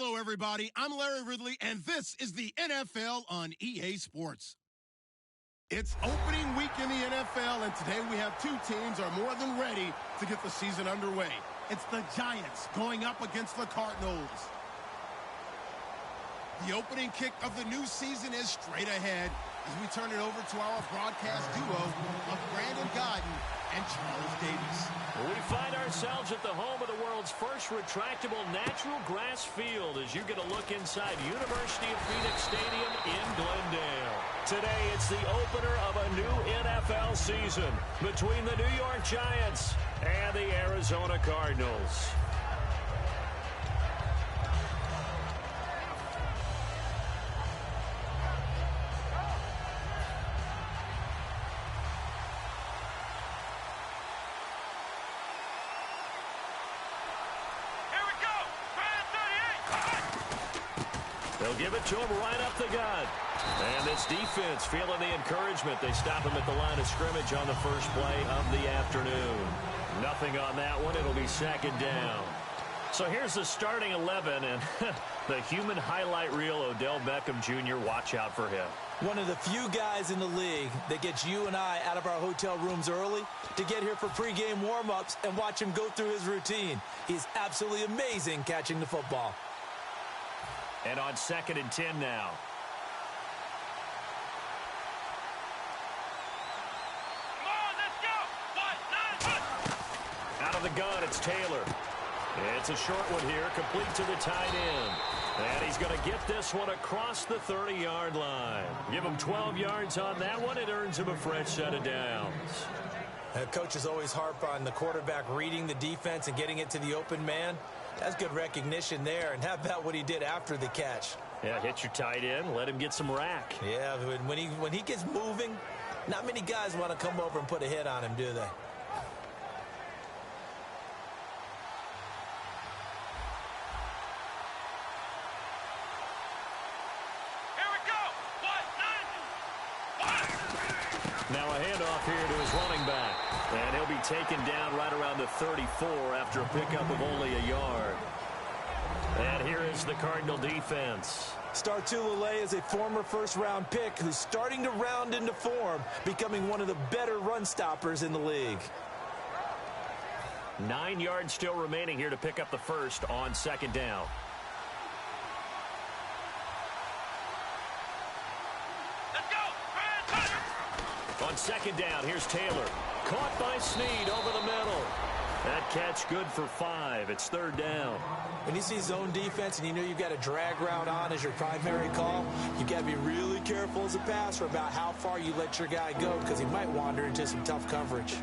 Hello, everybody. I'm Larry Ridley, and this is the NFL on EA Sports. It's opening week in the NFL, and today we have two teams are more than ready to get the season underway. It's the Giants going up against the Cardinals. The opening kick of the new season is straight ahead as we turn it over to our broadcast duo of Brandon Godden and Charles Davis. We find ourselves at the home of the world's first retractable natural grass field as you get a look inside University of Phoenix Stadium in Glendale. Today, it's the opener of a new NFL season between the New York Giants and the Arizona Cardinals. They'll give it to him right up the gut. And this defense feeling the encouragement. They stop him at the line of scrimmage on the first play of the afternoon. Nothing on that one. It'll be second down. So here's the starting 11, and the human highlight reel, Odell Beckham Jr., watch out for him. One of the few guys in the league that gets you and I out of our hotel rooms early to get here for pregame warm-ups and watch him go through his routine. He's absolutely amazing catching the football. And on 2nd and 10 now. Come on, let's go. 1, 9, 1. Out of the gun, it's Taylor. It's a short one here, complete to the tight end. And he's going to get this one across the 30-yard line. Give him 12 yards on that one. It earns him a fresh set of downs. Coaches always harp on the quarterback reading the defense and getting it to the open man. That's good recognition there. And how about what he did after the catch? Yeah, hit your tight end, let him get some rack. Yeah, when he gets moving, not many guys want to come over and put a hit on him, do they? Now a handoff here to his running back. And he'll be taken down right around the 34 after a pickup of only a yard. And here is the Cardinal defense. Star Tulele is a former first-round pick who's starting to round into form, becoming one of the better run stoppers in the league. 9 yards still remaining here to pick up the first on 2nd down. On 2nd down, here's Taylor. Caught by Snead over the middle. That catch good for 5. It's 3rd down. When you see zone defense and you know you've got a drag route on as your primary call, you've got to be really careful as a passer about how far you let your guy go because he might wander into some tough coverage.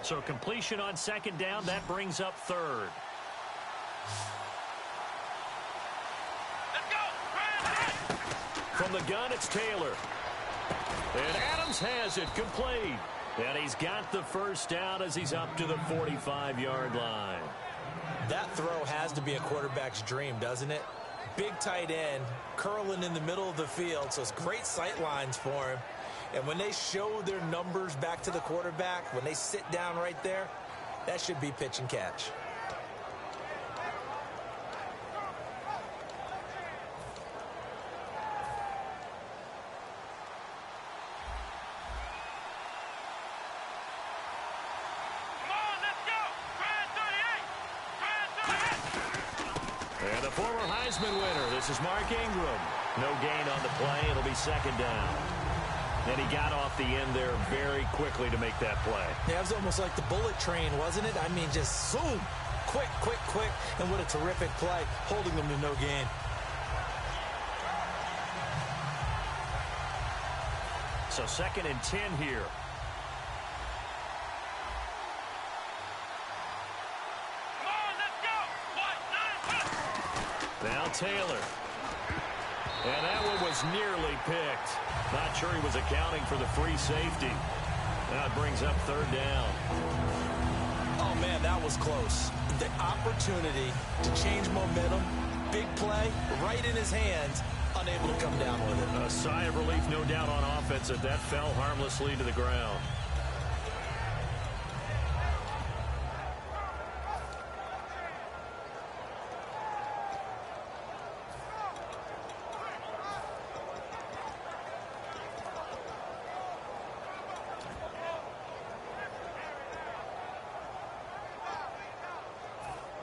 So completion on 2nd down, that brings up 3rd. Let's go. From the gun, it's Taylor. And Adams has it, complete. And he's got the first down as he's up to the 45-yard line. That throw has to be a quarterback's dream, doesn't it? Big tight end, curling in the middle of the field, so it's great sight lines for him. And when they show their numbers back to the quarterback, when they sit down right there, that should be pitch and catch. Come on, let's go. Grand 38. And the former Heisman winner, this is Mark Ingram. No gain on the play. It'll be 2nd down. And he got off the end there very quickly to make that play. Yeah, it was almost like the bullet train, wasn't it? I mean, just zoom. Quick, quick, quick. And what a terrific play, holding them to no gain. So 2nd and 10 here. Come on, let's go. 1, 9, 1. Now Taylor. And that one was nearly picked. Not sure he was accounting for the free safety. Now it brings up third down. Oh, man, that was close. The opportunity to change momentum, big play, right in his hands, unable to come down with it. A sigh of relief, no doubt, on offense that fell harmlessly to the ground.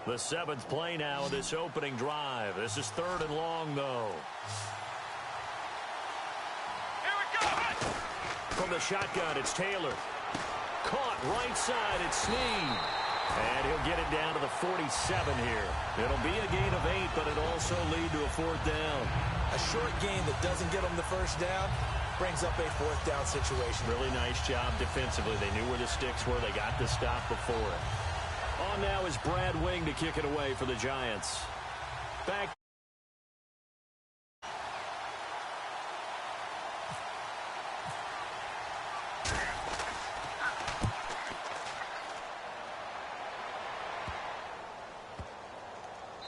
The seventh play now of this opening drive. This is third and long, though. Here we go. From the shotgun, it's Taylor. Caught right side, it's Snead. And he'll get it down to the 47 here. It'll be a gain of 8, but it'll also lead to a fourth down. A short gain that doesn't get them the first down brings up a fourth down situation. Really nice job defensively. They knew where the sticks were. They got the stop before it. On now is Brad Wing to kick it away for the Giants. Back.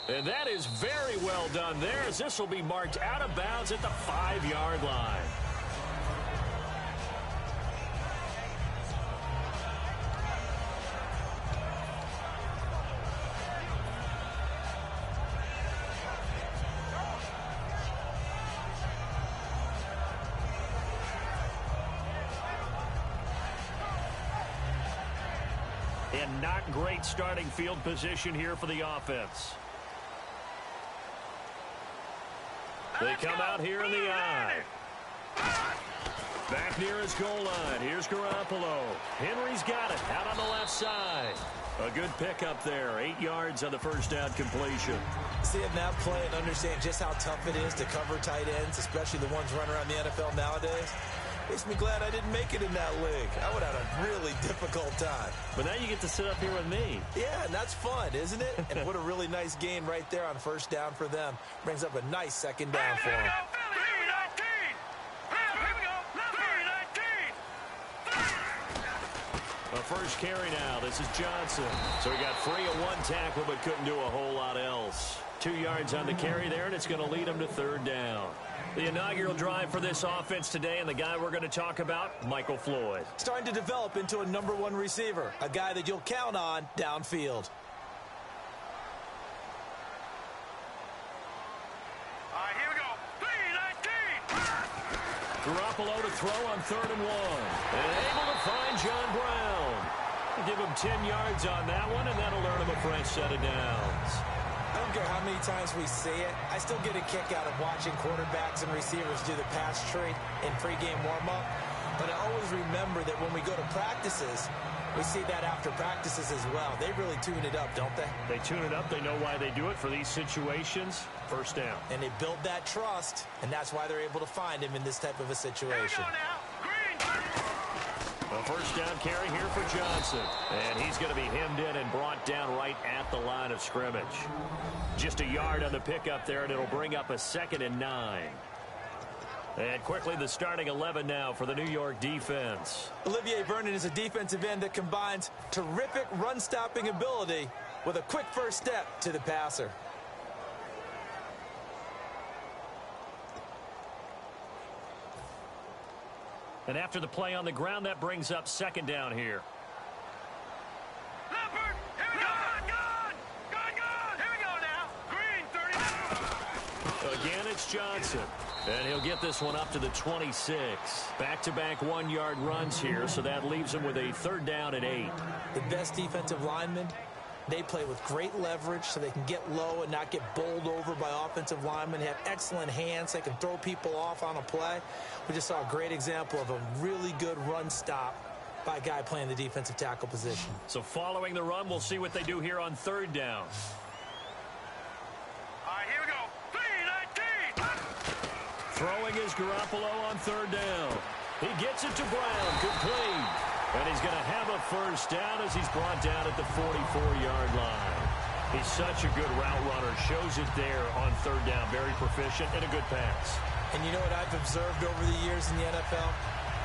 And that is very well done there, as this will be marked out of bounds at the 5-yard line. And not great starting field position here for the offense. They come out here in the eye. Back near his goal line. Here's Garoppolo. Henry's got it out on the left side. A good pickup there. 8 yards on the first down completion. Seeing that play and understand just how tough it is to cover tight ends, especially the ones running around the NFL nowadays, makes me glad I didn't make it in that league. I would have had a really difficult time. But now you get to sit up here with me. Yeah, and that's fun, isn't it? And what a really nice gain right there on first down for them. Brings up a nice second down for them. A first carry now. This is Johnson. So he got free of one tackle but couldn't do a whole lot else. 2 yards on the carry there, and it's going to lead him to third down. The inaugural drive for this offense today, and the guy we're going to talk about, Michael Floyd. Starting to develop into a #1 receiver, a guy that you'll count on downfield. All right, here we go. 3-19. Garoppolo to throw on 3rd and 1. And able to find John Brown. Give him 10 yards on that one, and that'll earn him a fresh set of downs. I don't care how many times we see it. I still get a kick out of watching quarterbacks and receivers do the pass trade in pregame warm-up. But I always remember that when we go to practices, we see that after practices as well. They really tune it up, don't they? They tune it up. They know why they do it for these situations. First down. And they build that trust, and that's why they're able to find him in this type of a situation. Here we go now. A first down carry here for Johnson. And he's going to be hemmed in and brought down right at the line of scrimmage. Just a yard on the pickup there, and it'll bring up a 2nd and 9. And quickly the starting 11 now for the New York defense. Olivier Vernon is a defensive end that combines terrific run-stopping ability with a quick first step to the passer. And after the play on the ground, that brings up 2nd down here. Leopard, here we go. Good. Here we go now. Green, 30. Again, it's Johnson. And he'll get this one up to the 26. Back-to-back 1-yard runs here, so that leaves him with a 3rd down and 8. The best defensive linemen, they play with great leverage so they can get low and not get bowled over by offensive linemen. They have excellent hands. They can throw people off on a play. We just saw a great example of a really good run stop by a guy playing the defensive tackle position. So following the run, we'll see what they do here on 3rd down. All right, here we go. 3-19. Throwing is Garoppolo on 3rd down. He gets it to Brown, complete. And he's going to have a first down as he's brought down at the 44-yard line. He's such a good route runner. Shows it there on 3rd down. Very proficient and a good pass. And you know what I've observed over the years in the NFL?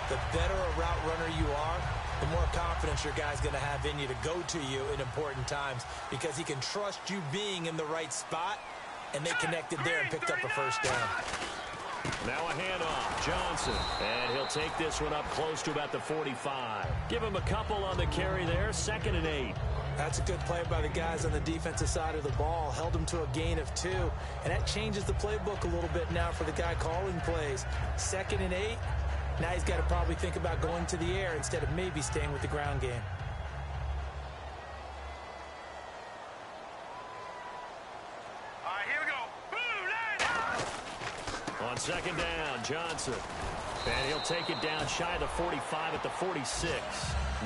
The better a route runner you are, the more confidence your guy's going to have in you to go to you in important times because he can trust you being in the right spot, and they connected there and picked up a first down. Now a handoff, Johnson, and he'll take this one up close to about the 45. Give him a couple on the carry there, 2nd and 8. That's a good play by the guys on the defensive side of the ball. Held him to a gain of 2, and that changes the playbook a little bit now for the guy calling plays. 2nd and 8, now he's got to probably think about going to the air instead of maybe staying with the ground game. On 2nd down, Johnson. And he'll take it down shy of the 45 at the 46.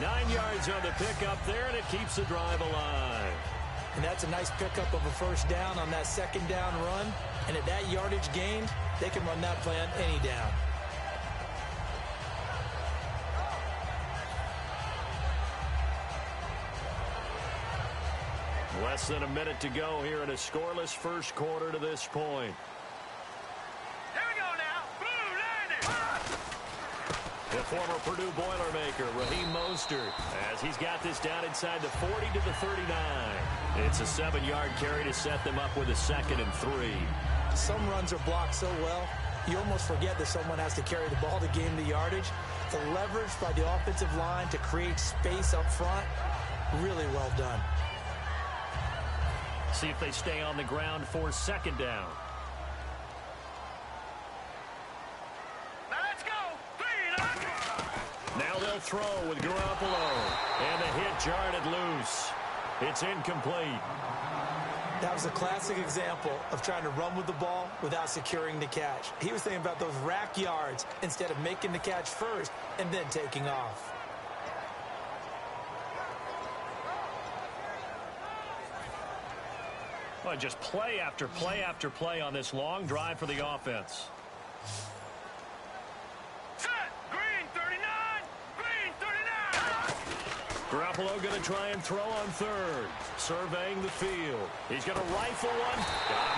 9 yards on the pickup there, and it keeps the drive alive. And that's a nice pickup of a first down on that 2nd down run. And at that yardage gained, they can run that play on any down. Less than a minute to go here in a scoreless first quarter to this point. The former Purdue Boilermaker, Raheem Mostert, as he's got this down inside the 40 to the 39. It's a 7-yard carry to set them up with a 2nd and 3. Some runs are blocked so well, you almost forget that someone has to carry the ball to gain the yardage. The leverage by the offensive line to create space up front, really well done. See if they stay on the ground for 2nd down. Now they'll throw with Garoppolo. And the hit jarred it loose. It's incomplete. That was a classic example of trying to run with the ball without securing the catch. He was thinking about those rack yards instead of making the catch first and then taking off. Well, just play after play after play on this long drive for the offense. Garoppolo going to try and throw on 3rd. Surveying the field. He's going to rifle one.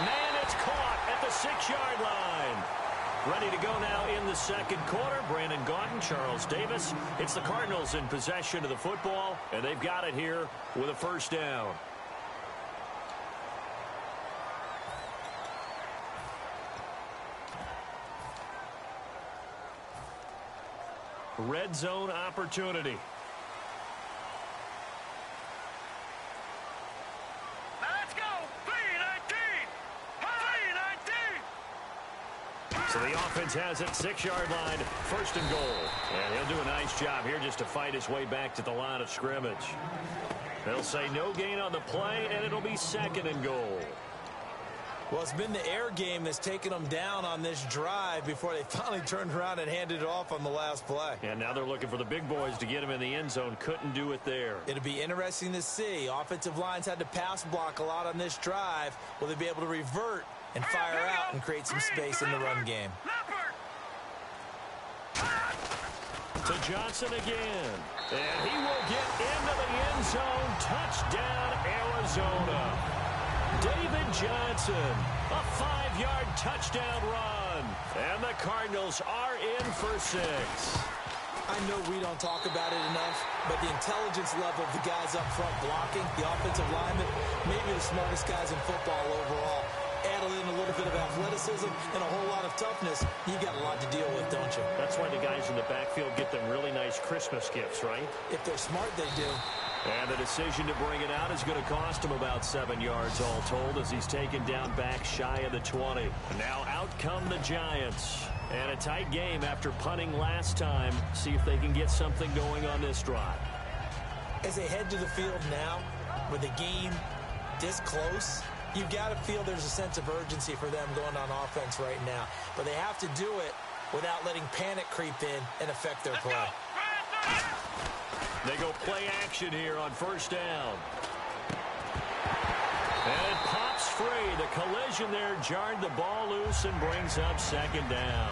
Man, it's caught at the 6-yard line. Ready to go now in the 2nd quarter. Brandon Gaudin, Charles Davis. It's the Cardinals in possession of the football, and they've got it here with a first down. Red zone opportunity. So the offense has it, 6-yard line, 1st and goal. And he'll do a nice job here just to fight his way back to the line of scrimmage. They'll say no gain on the play, and it'll be 2nd and goal. Well, it's been the air game that's taken them down on this drive before they finally turned around and handed it off on the last play. And now they're looking for the big boys to get him in the end zone. Couldn't do it there. It'll be interesting to see. Offensive lines had to pass block a lot on this drive. Will they be able to revert and fire out and create some space in the run game? To Johnson again. And he will get into the end zone. Touchdown, Arizona. David Johnson, a 5-yard touchdown run. And the Cardinals are in for 6. I know we don't talk about it enough, but the intelligence level of the guys up front blocking, the offensive linemen, maybe the smartest guys in football overall. Add in a little bit of athleticism and a whole lot of toughness, you got a lot to deal with, don't you? That's why the guys in the backfield get them really nice Christmas gifts, right? If they're smart, they do. And the decision to bring it out is going to cost him about 7 yards all told as he's taken down back shy of the 20. Now out come the Giants. And a tight game after punting last time. See if they can get something going on this drive. As they head to the field now, with the game this close, you've got to feel there's a sense of urgency for them going on offense right now. But they have to do it without letting panic creep in and affect their play. They go play action here on 1st down. And it pops free. The collision there jarred the ball loose and brings up 2nd down.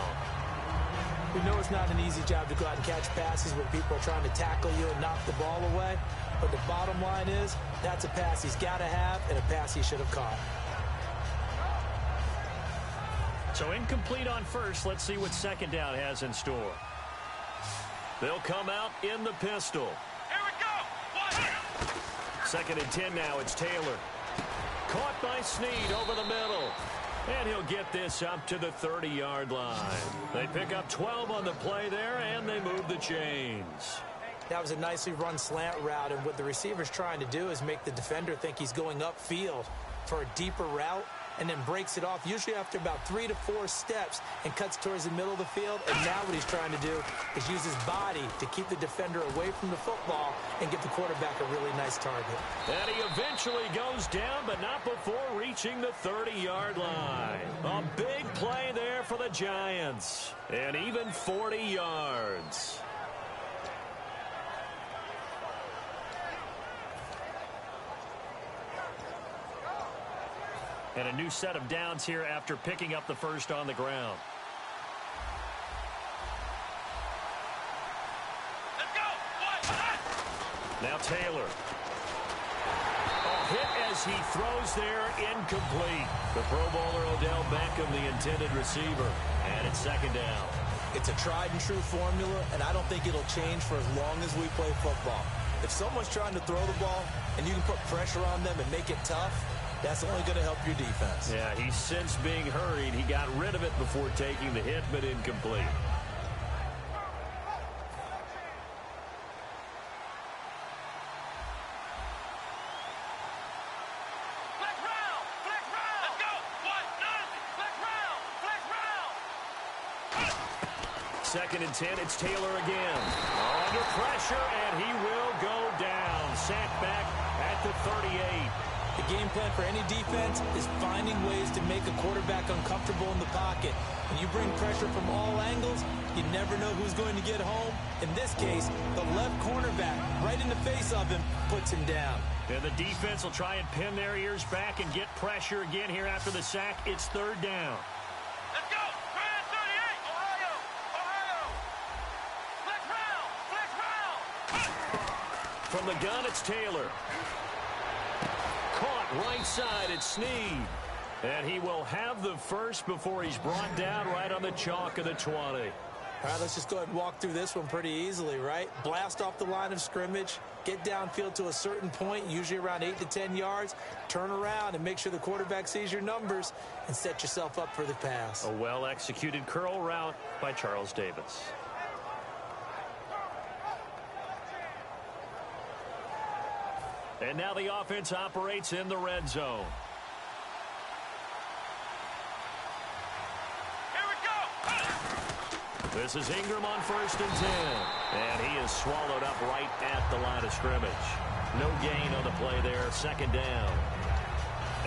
We know it's not an easy job to go out and catch passes when people are trying to tackle you and knock the ball away. But the bottom line is, that's a pass he's got to have and a pass he should have caught. So incomplete on 1st. Let's see what 2nd down has in store. They'll come out in the pistol. Here we go. What? 2nd and 10 now. It's Taylor. Caught by Snead over the middle. And he'll get this up to the 30-yard line. They pick up 12 on the play there, and they move the chains. That was a nicely run slant route, and what the receiver's trying to do is make the defender think he's going upfield for a deeper route, and then breaks it off, usually after about 3 to 4 steps, and cuts towards the middle of the field. And now what he's trying to do is use his body to keep the defender away from the football and get the quarterback a really nice target. And he eventually goes down, but not before reaching the 30-yard line. A big play there for the Giants. And even 40 yards. And a new set of downs here after picking up the first on the ground. Let's go. What? Now Taylor. A hit as he throws there, incomplete. The Pro Bowler Odell Beckham, the intended receiver. And it's 2nd down. It's a tried and true formula, and I don't think it'll change for as long as we play football. If someone's trying to throw the ball and you can put pressure on them and make it tough, that's only going to help your defense. Yeah, he's since being hurried. He got rid of it before taking the hit, but incomplete. Flex round. Flex round. Let's go. What? None. Flex round. Flex round. 2nd and 10, it's Taylor again. Under pressure, and he will go down. Sacked back at the 38. The game plan for any defense is finding ways to make a quarterback uncomfortable in the pocket. When you bring pressure from all angles, you never know who's going to get home. In this case, the left cornerback, right in the face of him, puts him down. And the defense will try and pin their ears back and get pressure again here after the sack. It's 3rd down. Let's go. Grand 38. Ohio. Ohio. Flex round. Flex round. From the gun, it's Taylor. Caught right side, it's Snead. And he will have the first before he's brought down right on the chalk of the 20. All right, let's just go ahead and walk through this one pretty easily, right? Blast off the line of scrimmage, get downfield to a certain point, usually around 8 to 10 yards, turn around and make sure the quarterback sees your numbers and set yourself up for the pass. A well-executed curl route by Charles Davis. And now the offense operates in the red zone. Here we go. This is Ingram on 1st and 10. And he is swallowed up right at the line of scrimmage. No gain on the play there. 2nd down.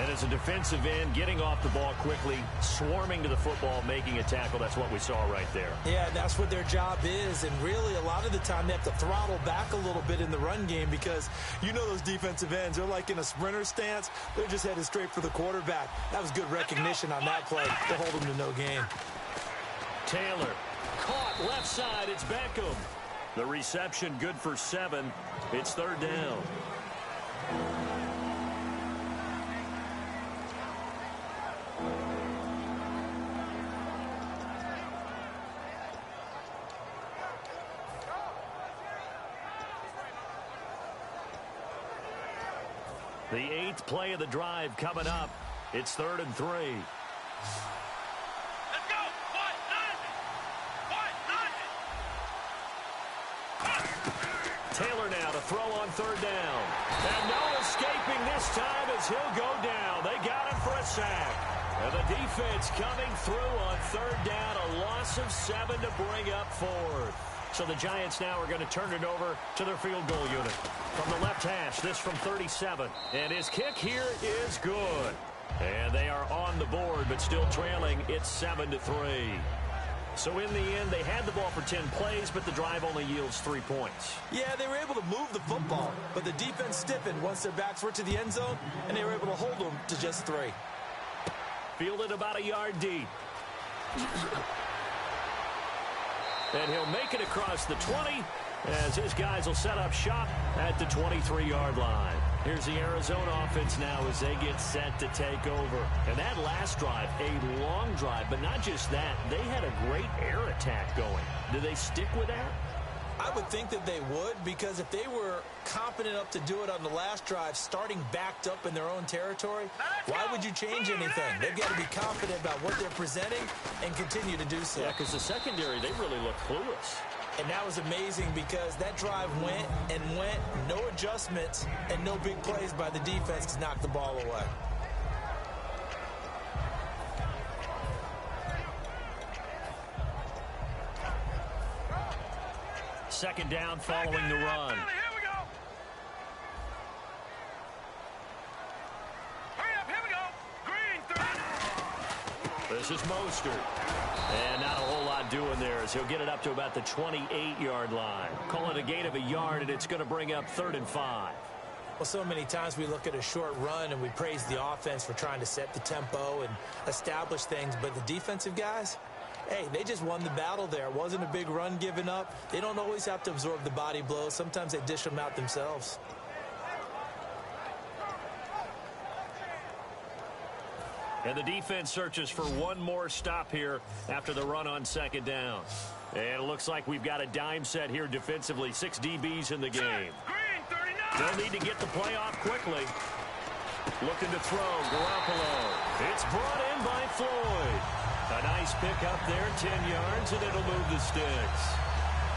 And as a defensive end, getting off the ball quickly, swarming to the football, making a tackle. That's what we saw right there. Yeah, that's what their job is. And really, a lot of the time, they have to throttle back a little bit in the run game because you know those defensive ends, they're like in a sprinter stance. They're just headed straight for the quarterback. That was good recognition on that play to hold them to no gain. Taylor, caught left side. It's Beckham. The reception good for 7. It's 3rd down. The 8th play of the drive coming up. It's 3rd and 3. Let's go. What? None. Taylor now to throw on 3rd down. And no escaping this time as he'll go down. They got him for a sack. And the defense coming through on 3rd down. A loss of 7 to bring up 4th. So the Giants now are going to turn it over to their field goal unit. From the left hash, this from 37. And his kick here is good. And they are on the board, but still trailing. It's 7 to 3. So in the end, they had the ball for 10 plays, but the drive only yields 3 points. Yeah, they were able to move the football, but the defense stiffened once their backs were to the end zone, and they were able to hold them to just 3. Fielded about a yard deep. And he'll make it across the 20 as his guys will set up shop at the 23-yard line. Here's the Arizona offense now as they get set to take over. And that last drive, a long drive, but not just that. They had a great air attack going. Do they stick with that? I would think that they would, because if they were competent enough to do it on the last drive, starting backed up in their own territory, why would you change anything? They've got to be confident about what they're presenting and continue to do so. Yeah, because the secondary, they really look clueless. And that was amazing because that drive went and went, no adjustments, and no big plays by the defense to knock the ball away. Second down following the run. Here we go. Hurry up, here we go. Green, 30. This is Mostert. And not a whole lot doing there as he'll get it up to about the 28-yard line. Call it a gain of a yard, and it's going to bring up 3rd and 5. Well, so many times we look at a short run and we praise the offense for trying to set the tempo and establish things, but the defensive guys, hey, they just won the battle there. It wasn't a big run given up. They don't always have to absorb the body blows. Sometimes they dish them out themselves. And the defense searches for one more stop here after the run on second down. And it looks like we've got a dime set here defensively. 6 DBs in the game. Green, 39. They'll need to get the play off quickly. Looking to throw, Garoppolo. It's brought in by Floyd. A nice pick up there, 10 yards, and it'll move the sticks.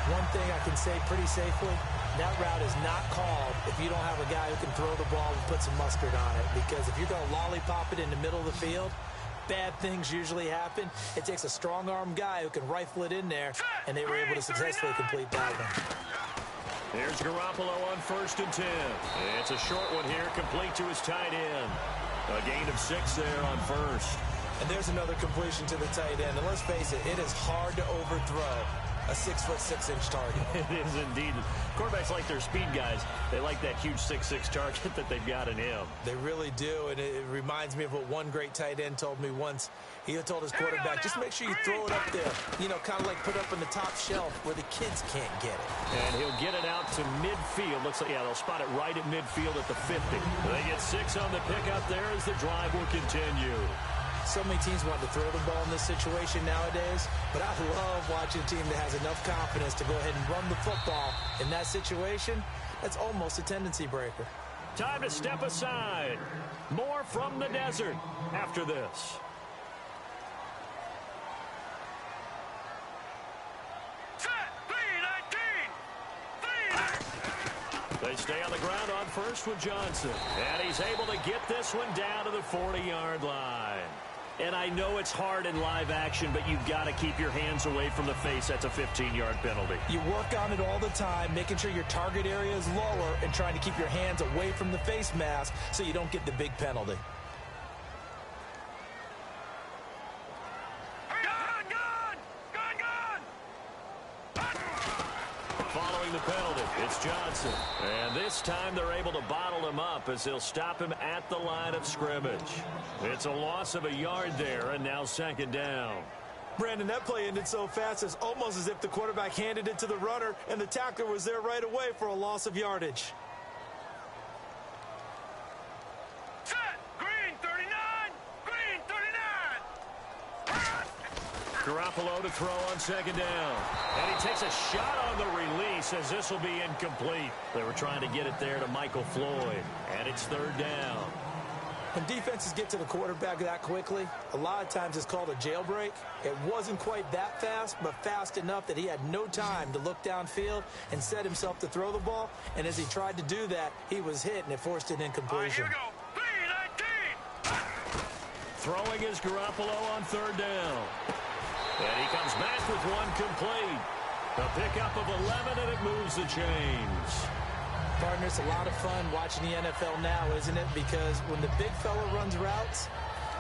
One thing I can say pretty safely, that route is not called if you don't have a guy who can throw the ball and put some mustard on it. Because if you're going to lollipop it in the middle of the field, bad things usually happen. It takes a strong-arm guy who can rifle it in there, and they were able to successfully complete that one. Here's Garoppolo on 1st and 10. It's a short one here, complete to his tight end. A gain of 6 there on 1st. And there's another completion to the tight end. And let's face it is hard to overthrow a 6'6" target. It is indeed. Quarterbacks like their speed guys. They like that huge 6'6" target that they've got in him. They really do, and it reminds me of what one great tight end told me once. He told his quarterback, just make sure you throw it up there, you know, kind of like put up on the top shelf where the kids can't get it. And he'll get it out to midfield. Looks like, yeah, they'll spot it right at midfield at the 50. They get 6 on the pickup there as the drive will continue. So many teams want to throw the ball in this situation nowadays, but I love watching a team that has enough confidence to go ahead and run the football in that situation. That's almost a tendency breaker. Time to step aside. More from the desert after this. They stay on the ground on 1st with Johnson. And he's able to get this one down to the 40-yard line. And I know it's hard in live action, but you've got to keep your hands away from the face. That's a 15-yard penalty. You work on it all the time, making sure your target area is lower and trying to keep your hands away from the face mask so you don't get the big penalty. Following the penalty, it's Johnson. And this time they're able to bottle him up as they'll stop him at the line of scrimmage. It's a loss of a yard there, and now 2nd down. Brandon, that play ended so fast, it's almost as if the quarterback handed it to the runner and the tackler was there right away for a loss of yardage. Set! Green, 39! Green, 39! Garoppolo to throw on 2nd down. And he takes a shot on the release as this will be incomplete. They were trying to get it there to Michael Floyd. And it's 3rd down. When defenses get to the quarterback that quickly, a lot of times it's called a jailbreak. It wasn't quite that fast, but fast enough that he had no time to look downfield and set himself to throw the ball. And as he tried to do that, he was hit, and it forced an incompletion. Here we go. 3-19. Throwing is Garoppolo on 3rd down. And he comes back with one complete. A pickup of 11, and it moves the chains. Partner, it's a lot of fun watching the NFL now, isn't it? Because when the big fella runs routes,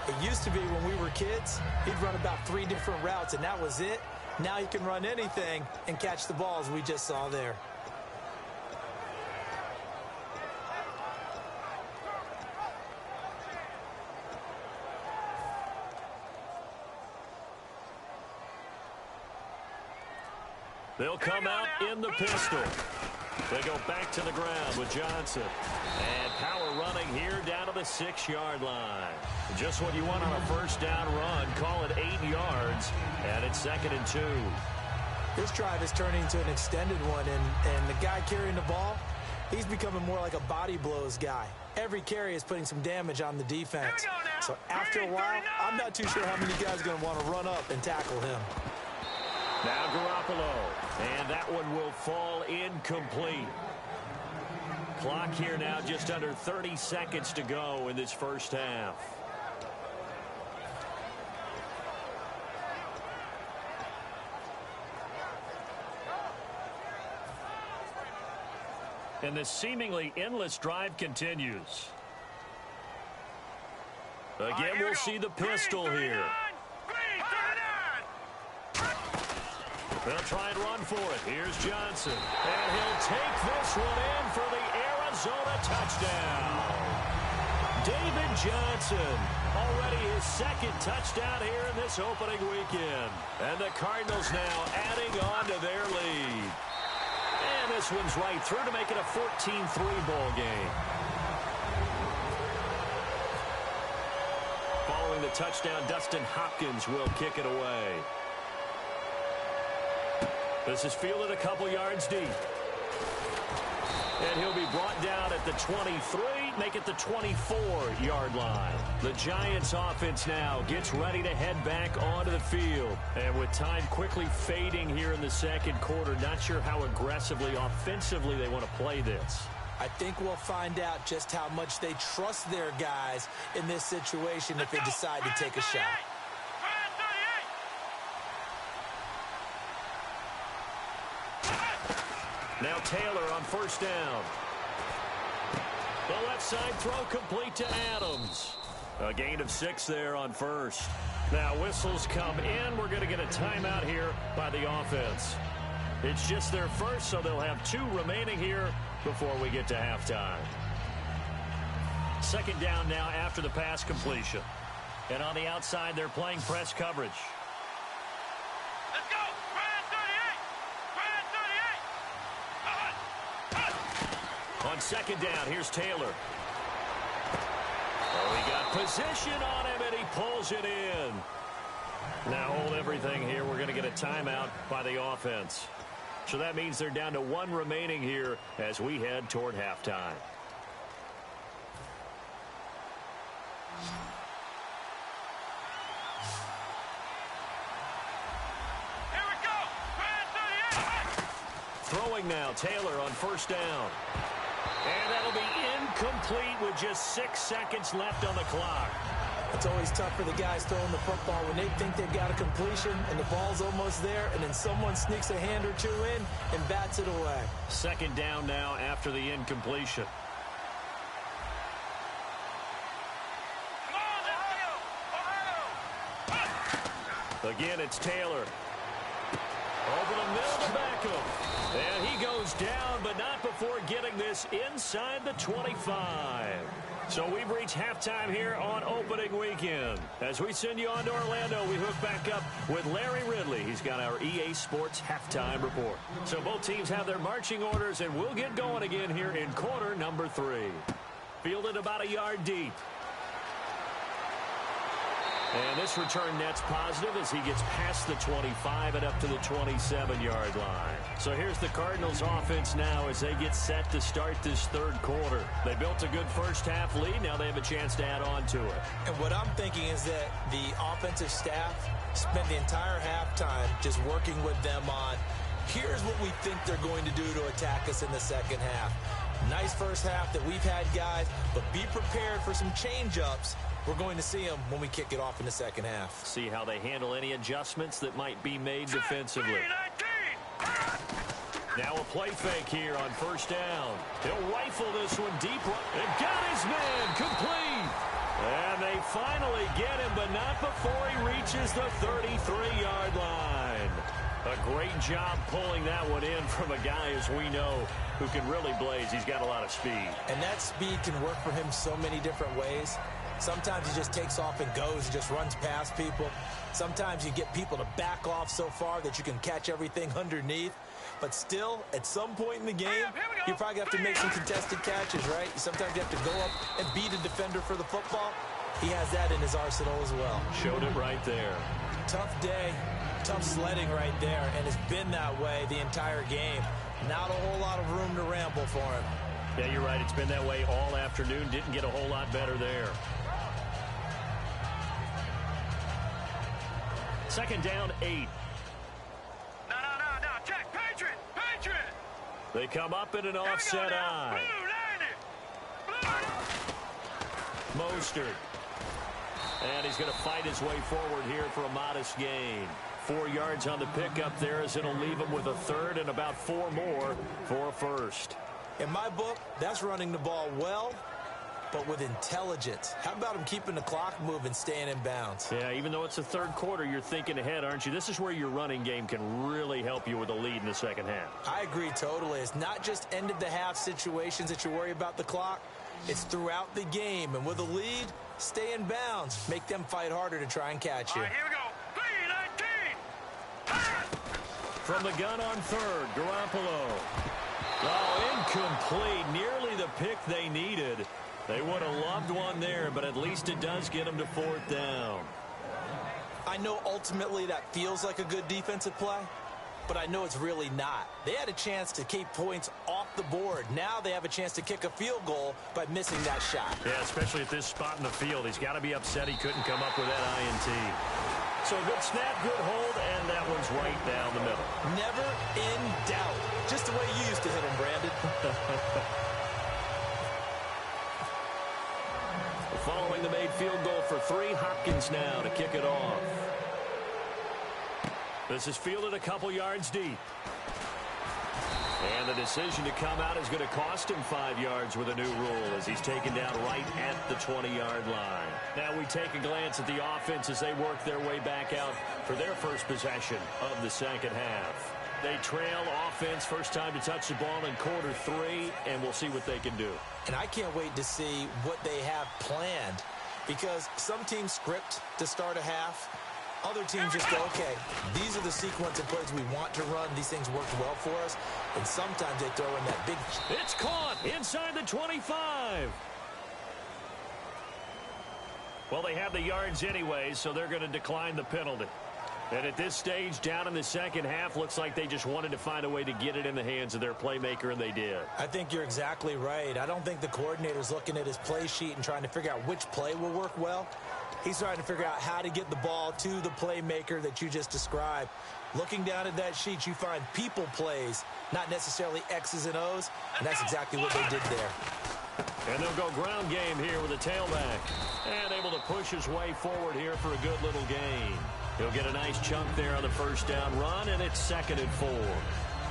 it used to be when we were kids, he'd run about 3 different routes, and that was it. Now he can run anything and catch the balls we just saw there. They'll come out in the pistol. They go back to the ground with Johnson. And power running here down to the 6-yard line. Just what you want on a 1st down run. Call it 8 yards. And it's 2nd and 2. This drive is turning into an extended one, and the guy carrying the ball, he's becoming more like a body blows guy. Every carry is putting some damage on the defense. So after a while, I'm not too sure how many guys are going to want to run up and tackle him. Now Garoppolo, and that one will fall incomplete. Clock here now just under 30 seconds to go in this first half. And this seemingly endless drive continues. Again, we'll see the pistol here. They'll try and run for it. Here's Johnson. And he'll take this one in for the Arizona touchdown. David Johnson, already his second touchdown here in this opening weekend. And the Cardinals now adding on to their lead. And this one's right through to make it a 14-3 ball game. Following the touchdown, Dustin Hopkins will kick it away. This is fielded a couple yards deep. And he'll be brought down at the 23, make it the 24-yard line. The Giants offense now gets ready to head back onto the field. And with time quickly fading here in the second quarter, not sure how aggressively, offensively they want to play this. I think we'll find out just how much they trust their guys in this situation if they decide to take a shot. Now Taylor on first down. The left side throw complete to Adams. A gain of 6 there on first. Now whistles come in. We're going to get a timeout here by the offense. It's just their first, so they'll have 2 remaining here before we get to halftime. Second down now after the pass completion. And on the outside, they're playing press coverage. Let's go! On second down, here's Taylor. Oh, he got position on him, and he pulls it in. Now hold everything here. We're going to get a timeout by the offense. So that means they're down to 1 remaining here as we head toward halftime. Here we go! Throwing now, Taylor on first down. And that'll be incomplete with just 6 seconds left on the clock. It's always tough for the guys throwing the football when they think they've got a completion and the ball's almost there, and then someone sneaks a hand or 2 in and bats it away. Second down now after the incompletion. Again, it's Taylor. Over the middle to Beckham. And he goes down, but not before getting this inside the 25. So we've reached halftime here on opening weekend. As we send you on to Orlando, we hook back up with Larry Ridley. He's got our EA Sports halftime report. So both teams have their marching orders, and we'll get going again here in quarter number 3. Fielded about a yard deep. And this return net's positive as he gets past the 25 and up to the 27-yard line. So here's the Cardinals offense now as they get set to start this third quarter. They built a good first half lead. Now they have a chance to add on to it. And what I'm thinking is that the offensive staff spent the entire halftime just working with them on, here's what we think they're going to do to attack us in the second half. Nice first half that we've had, guys, but be prepared for some change-ups. We're going to see them when we kick it off in the second half. See how they handle any adjustments that might be made defensively. Now a play fake here on first down. He'll rifle this one deep. And got his man complete. And they finally get him, but not before he reaches the 33-yard line. A great job pulling that one in from a guy, as we know, who can really blaze. He's got a lot of speed. And that speed can work for him so many different ways. Sometimes he just takes off and goes and just runs past people. Sometimes you get people to back off so far that you can catch everything underneath. But still, at some point in the game, you probably have to make some contested catches, right? Sometimes you have to go up and beat a defender for the football. He has that in his arsenal as well. Showed it right there. Tough day. Tough sledding right there, and it's been that way the entire game. Not a whole lot of room to ramble for him. Yeah, you're right. It's been that way all afternoon. Didn't get a whole lot better there. Second down, 8. No. Check. Patriot. They come up in an offset eye. Mostert. And he's going to fight his way forward here for a modest gain. 4 yards on the pickup there as it'll leave him with a third and about 4 more for a first. In my book, that's running the ball well, but with intelligence. How about him keeping the clock moving, staying in bounds? Yeah, even though it's the third quarter, you're thinking ahead, aren't you? This is where your running game can really help you with a lead in the second half. I agree totally. It's not just end-of-the-half situations that you worry about the clock. It's throughout the game. And with a lead, stay in bounds. Make them fight harder to try and catch you. All right, here we go. 3-19. From the gun on third, Garoppolo. Oh, incomplete. Nearly the pick they needed. They would have loved one there, but at least it does get them to fourth down. I know ultimately that feels like a good defensive play, but I know it's really not. They had a chance to keep points off the board. Now they have a chance to kick a field goal by missing that shot. Yeah, especially at this spot in the field. He's got to be upset he couldn't come up with that INT. So good snap, good hold, and that one's right down the middle. Never in doubt. Just the way you used to hit him, Brandon. Following the made field goal for 3, Hopkins now to kick it off. This is fielded a couple yards deep. And the decision to come out is going to cost him 5 yards with a new rule as he's taken down right at the 20-yard line. Now we take a glance at the offense as they work their way back out for their first possession of the second half. They trail offense, first time to touch the ball in quarter 3, and we'll see what they can do. And I can't wait to see what they have planned, because some teams script to start a half. Other teams just go, okay, these are the sequence of plays we want to run. These things worked well for us. And sometimes they throw in that big... It's caught inside the 25. Well, they have the yards anyway, so they're going to decline the penalty. And at this stage, down in the second half, looks like they just wanted to find a way to get it in the hands of their playmaker, and they did. I think you're exactly right. I don't think the coordinator's looking at his play sheet and trying to figure out which play will work well. He's trying to figure out how to get the ball to the playmaker that you just described. Looking down at that sheet, you find people plays, not necessarily X's and O's, and that's exactly what they did there. And they'll go ground game here with a tailback. And able to push his way forward here for a good little gain. He'll get a nice chunk there on the first down run, and it's 2nd and 4.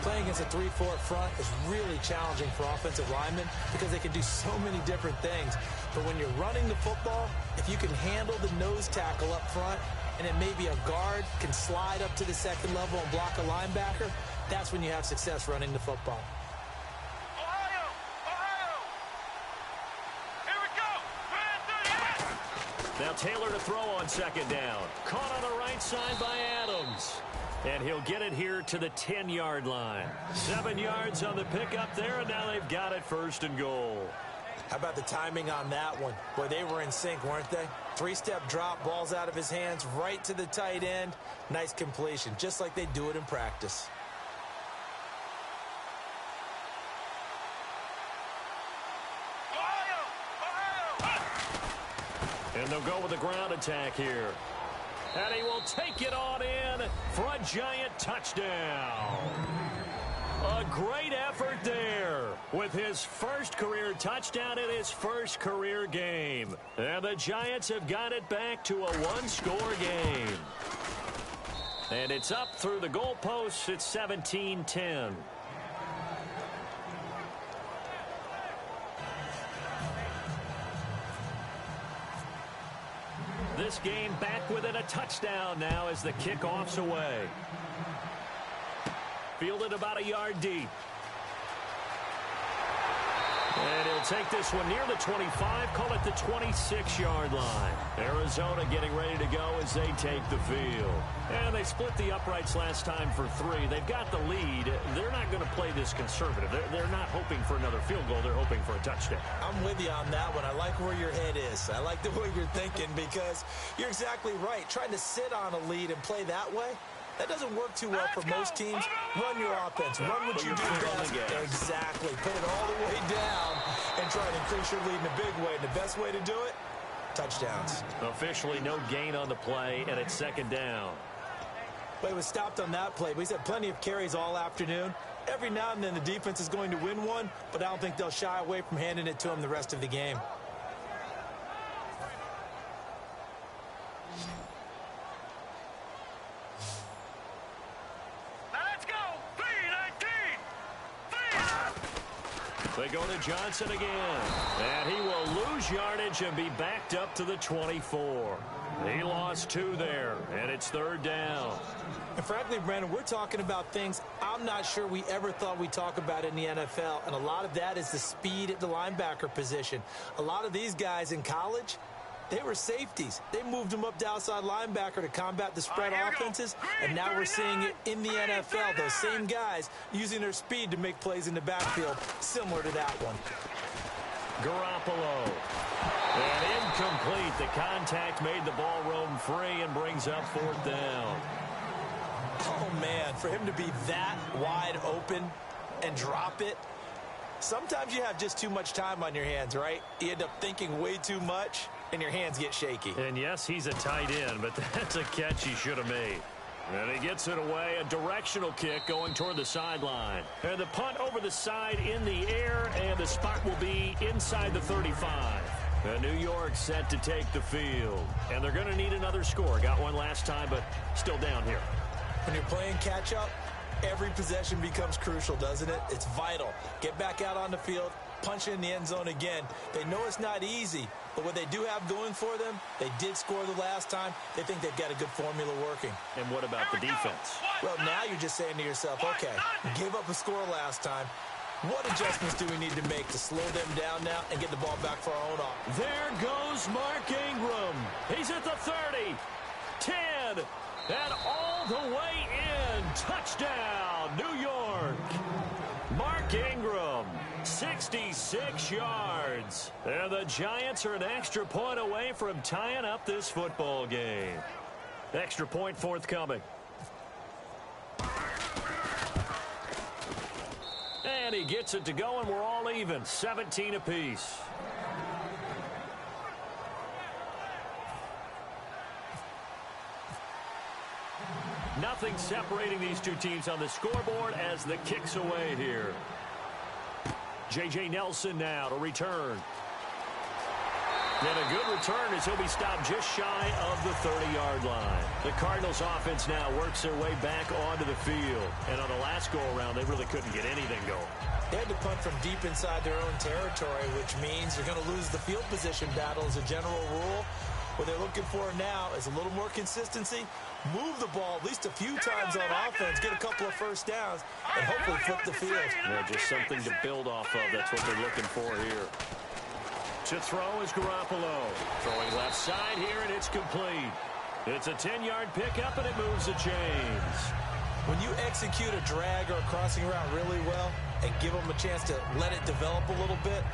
Playing against a 3-4 front is really challenging for offensive linemen because they can do so many different things. But when you're running the football, if you can handle the nose tackle up front, and it may be a guard can slide up to the second level and block a linebacker, that's when you have success running the football. Ohio! Here we go! Now Taylor to throw on second down. Caught on the right side by Adams. And he'll get it here to the 10-yard line. 7 yards on the pickup there, and now they've got it 1st and goal. How about the timing on that one? Boy, they were in sync, weren't they? 3-step drop, balls out of his hands, right to the tight end. Nice completion, just like they do it in practice. Ohio! And they'll go with the ground attack here. And he will take it on in for a giant touchdown. A great effort there with his first career touchdown in his first career game. And the Giants have got it back to a one-score game. And it's up through the goalposts. It's 17-10. This game back within a touchdown now as the kickoff's away. Fielded about a yard deep. And he'll take this one near the 25, call it the 26-yard line. Arizona getting ready to go as they take the field. And they split the uprights last time for 3. They've got the lead. They're not going to play this conservative. They're not hoping for another field goal. They're hoping for a touchdown. I'm with you on that one. I like where your head is. I like the way you're thinking because you're exactly right. Trying to sit on a lead and play that way, That doesn't work too well for most teams. Run your offense. Run what you do best. Exactly. Put it all the way down and try to increase your lead in a big way. And the best way to do it, touchdowns. Officially no gain on the play, and it's second down. But it was stopped on that play. But he's had plenty of carries all afternoon. Every now and then the defense is going to win one, but I don't think they'll shy away from handing it to him the rest of the game. Let's go. 3-19. They go to Johnson again, and he will lose yardage and be backed up to the 24. He lost 2 there, and it's third down. And frankly, Brandon, we're talking about things I'm not sure we ever thought we'd talk about in the NFL, and a lot of that is the speed at the linebacker position. A lot of these guys in college, they were safeties. They moved them up to outside linebacker to combat the spread offenses, and now we're seeing it in the NFL. Those same guys using their speed to make plays in the backfield, similar to that one. Garoppolo. And incomplete. The contact made the ball roam free and brings up fourth down. Oh, man, for him to be that wide open and drop it, sometimes you have just too much time on your hands, right? You end up thinking way too much, and your hands get shaky. And, yes, he's a tight end, but that's a catch he should have made. And he gets it away, a directional kick going toward the sideline. And the punt over the side in the air, and the spot will be inside the 35. And New York set to take the field. And they're going to need another score. Got one last time, but still down here. When you're playing catch-up, every possession becomes crucial, doesn't it? It's vital. Get back out on the field, punch in the end zone again. They know it's not easy, but what they do have going for them, they did score the last time. They think they've got a good formula working. And what about the defense? Well, now you're just saying to yourself, okay, gave up a score last time. What adjustments do we need to make to slow them down now and get the ball back for our own offense? There goes Mark Ingram. He's at the 30, 10, and all the way in. Touchdown, New York. Mark Ingram, 66 yards. And the Giants are an extra point away from tying up this football game. Extra point forthcoming. And he gets it to go, and we're all even, 17 apiece. Nothing separating these two teams on the scoreboard as the kick's away here. J.J. Nelson now to return. And a good return as he'll be stopped just shy of the 30-yard line. The Cardinals offense now works their way back onto the field. And on the last go-around, they really couldn't get anything going. They had to punt from deep inside their own territory, which means they're going to lose the field position battle as a general rule. What they're looking for now is a little more consistency, move the ball at least a few times on offense, get a couple of first downs, and hopefully flip the field. Yeah, just something to build off of. That's what they're looking for here. To throw is Garoppolo. Throwing left side here, and it's complete. It's a 10-yard pickup, and it moves the chains. When you execute a drag or a crossing route really well and give them a chance to let it develop a little bit,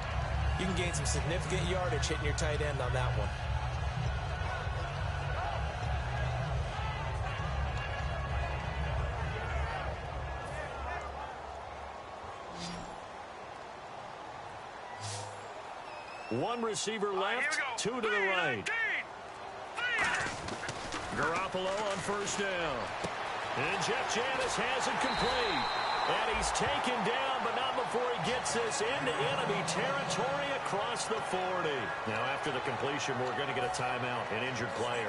you can gain some significant yardage hitting your tight end on that one. One receiver left, two to the right. Garoppolo on first down. And Jeff Janis has it complete. And he's taken down, but not before he gets this into enemy territory across the 40. Now, after the completion, we're going to get a timeout, an injured player.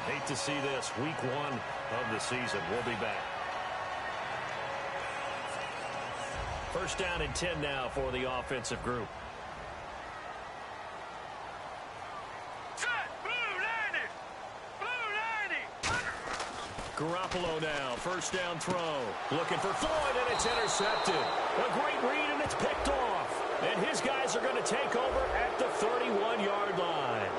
Hate to see this. Week 1 of the season. We'll be back. First down and 10 now for the offensive group. Garoppolo now, first down throw. Looking for Floyd, and it's intercepted. A great read, and it's picked off. And his guys are going to take over at the 31-yard line.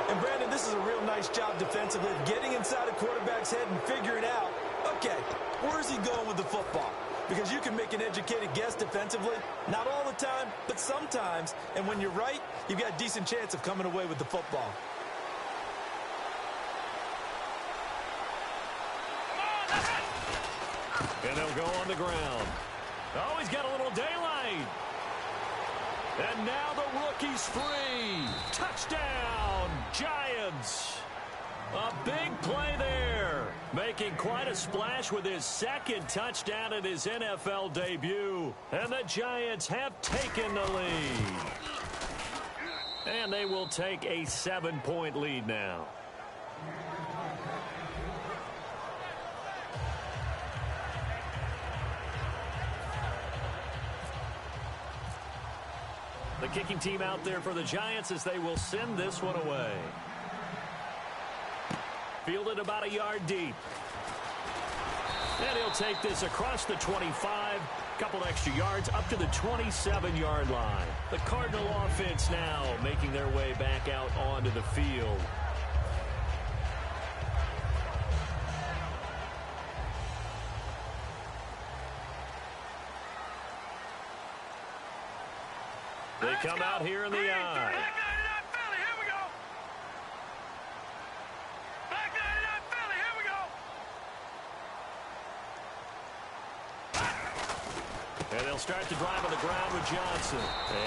And, Brandon, this is a real nice job defensively of getting inside a quarterback's head and figuring out, okay, where's he going with the football? Because you can make an educated guess defensively. Not all the time, but sometimes. And when you're right, you've got a decent chance of coming away with the football. And they'll go on the ground. Oh, he's got a little daylight. And now the rookie's free. Touchdown, Giants. A big play there. Making quite a splash with his second touchdown in his NFL debut. And the Giants have taken the lead. And they will take a 7-point lead now. The kicking team out there for the Giants as they will send this one away. Fielded about a yard deep. And he'll take this across the 25. Couple extra yards up to the 27-yard line. The Cardinal offense now making their way back out onto the field. They come out here in the eye. Back 99 Philly, here we go. Back 99 Philly, here we go. And they'll start the drive on the ground with Johnson.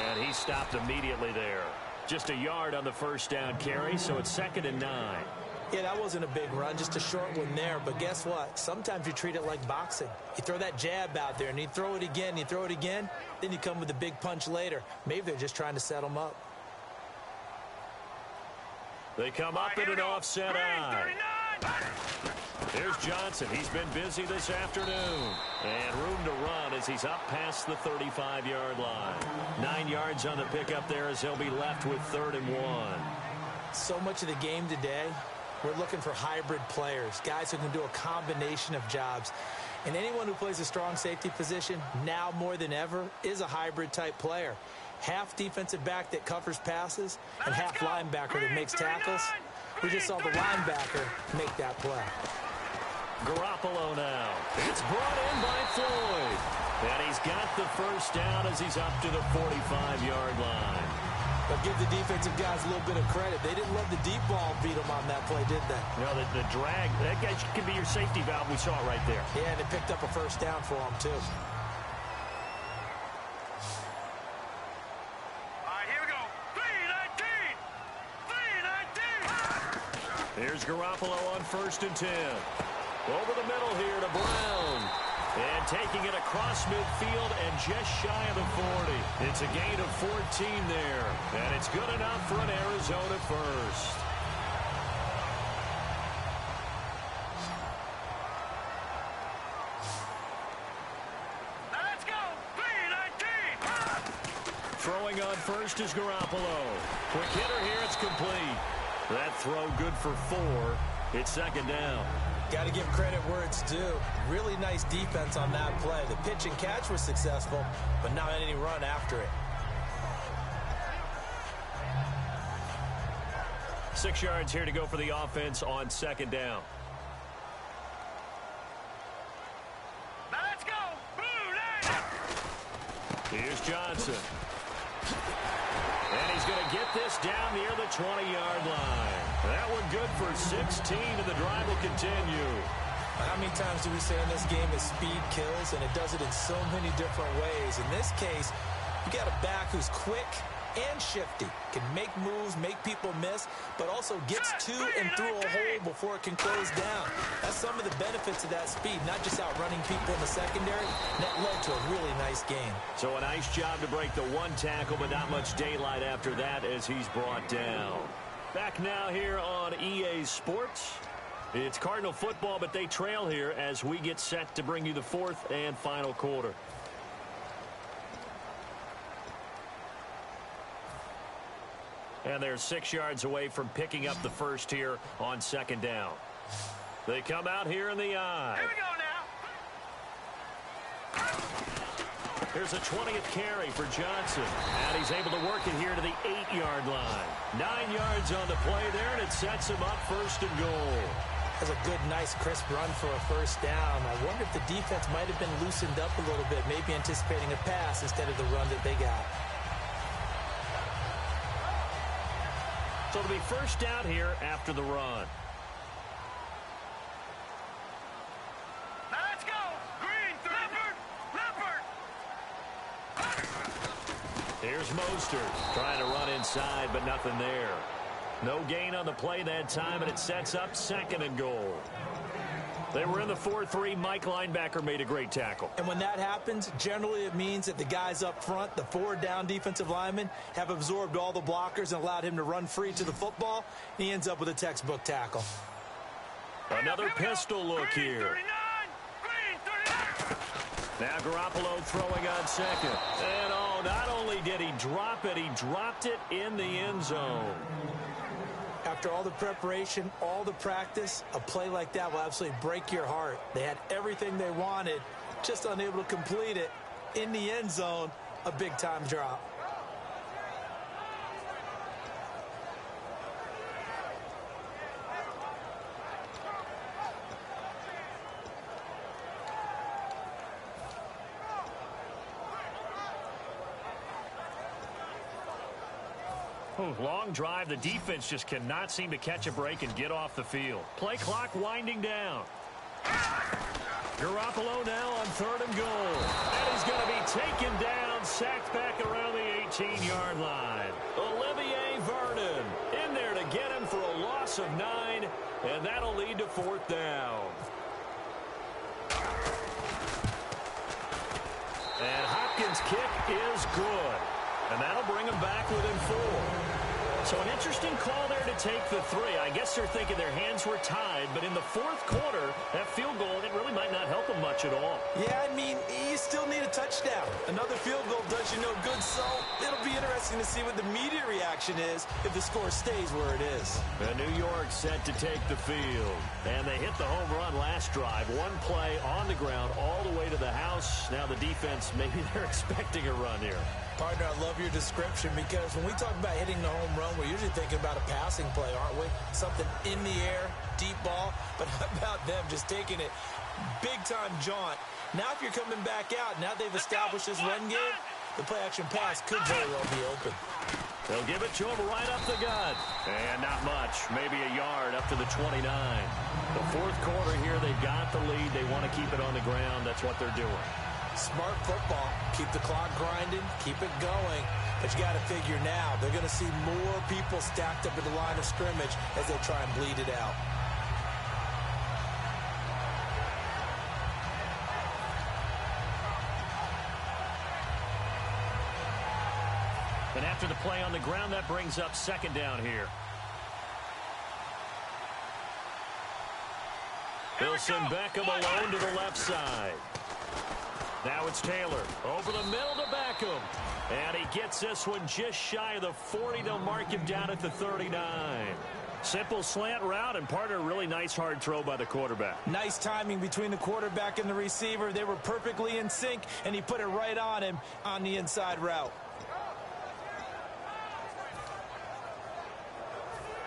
And he stopped immediately there. Just a yard on the first down carry, so it's 2nd and 9. Yeah, that wasn't a big run, just a short one there. But guess what? Sometimes you treat it like boxing. You throw that jab out there, and you throw it again, you throw it again. Then you come with a big punch later. Maybe they're just trying to set them up. They come up in an offset eye. Here's Johnson. He's been busy this afternoon. And room to run as he's up past the 35-yard line. 9 yards on the pickup there as he'll be left with 3rd and 1. So much of the game today, we're looking for hybrid players, guys who can do a combination of jobs. And anyone who plays a strong safety position, now more than ever, is a hybrid-type player. Half defensive back that covers passes and half linebacker that makes tackles. We just saw the linebacker make that play. Garoppolo now. It's brought in by Floyd. And he's got the first down as he's up to the 45-yard line. But give the defensive guys a little bit of credit. They didn't let the deep ball beat them on that play, did they? No, the drag, that guy can be your safety valve. We saw it right there. Yeah, and they picked up a first down for them, too. All right, here we go. 3-19. 3-19. Here's Garoppolo on 1st and 10. Over the middle here to Brown. And taking it across midfield and just shy of the 40. It's a gain of 14 there. And it's good enough for an Arizona first. Let's go. 3-19. Throwing on first is Garoppolo. Quick hitter here. It's complete. That throw good for 4. It's 2nd down. Got to give credit where it's due. Really nice defense on that play. The pitch and catch was successful, but not any run after it. 6 yards here to go for the offense on 2nd down. Let's go. Here's Johnson. And he's going to get this down near the 20-yard line. That one good for 16, and the drive will continue. How many times do we say in this game that speed kills, and it does it in so many different ways? In this case, you got a back who's quick and shifty, can make moves, make people miss, but also gets to and through a hole before it can close down. That's some of the benefits of that speed, not just outrunning people in the secondary. And that led to a really nice game. So a nice job to break the one tackle, but not much daylight after that as he's brought down. Back now here on EA Sports. It's Cardinal football, but they trail here as we get set to bring you the 4th and final quarter. And they're 6 yards away from picking up the first here on 2nd down. They come out here in the eye. Here we go now. Here's a 20th carry for Johnson. And he's able to work it here to the 8-yard line. 9 yards on the play there, and it sets him up 1st and goal. That's a good, nice, crisp run for a first down. I wonder if the defense might have been loosened up a little bit, maybe anticipating a pass instead of the run that they got. So it'll be first down here after the run. Let's go. Green Here's Mostert trying to run inside, but nothing there. No gain on the play that time, and it sets up 2nd and goal. They were in the 4-3. Mike linebacker made a great tackle. And when that happens, generally it means that the guys up front, the 4 down defensive linemen, have absorbed all the blockers and allowed him to run free to the football. He ends up with a textbook tackle. Another pistol look here. Now Garoppolo throwing on 2nd. And not only did he drop it, he dropped it in the end zone. After all the preparation, all the practice, a play like that will absolutely break your heart. They had everything they wanted, just unable to complete it. In the end zone, a big-time drop. Long drive. The defense just cannot seem to catch a break and get off the field. Play clock winding down. Garoppolo now on 3rd and goal. And he's going to be taken down, sacked back around the 18-yard line. Olivier Vernon in there to get him for a loss of 9, and that'll lead to 4th down. And Hopkins' kick is good. And that'll bring them back within 4. So an interesting call there to take the 3. I guess they're thinking their hands were tied, but in the 4th quarter, that field goal, it really might not help them much at all. Yeah, I mean, you still need a touchdown. Another field goal does you no good, so it'll be interesting to see what the media reaction is if the score stays where it is. And New York set to take the field. And they hit the home run last drive. One play on the ground all the way to the house. Now the defense, maybe they're expecting a run here. Partner, I love your description because when we talk about hitting the home run, we're usually thinking about a passing play, aren't we? Something in the air, deep ball. But how about them just taking it big-time jaunt? Now if you're coming back out, now they've established this run game, the play-action pass could very well be open. They'll give it to him right up the gut. And not much, maybe a yard up to the 29. The 4th quarter here, they've got the lead. They want to keep it on the ground. That's what they're doing. Smart football. Keep the clock grinding. Keep it going. But you got to figure now, they're going to see more people stacked up at the line of scrimmage as they try and bleed it out. And after the play on the ground, that brings up 2nd down here. They'll send Beckham alone to the left side. Now it's Taylor over the middle to Beckham. And he gets this one just shy of the 40. They'll mark him down at the 39. Simple slant route, and part of a really nice hard throw by the quarterback. Nice timing between the quarterback and the receiver. They were perfectly in sync, and he put it right on him on the inside route.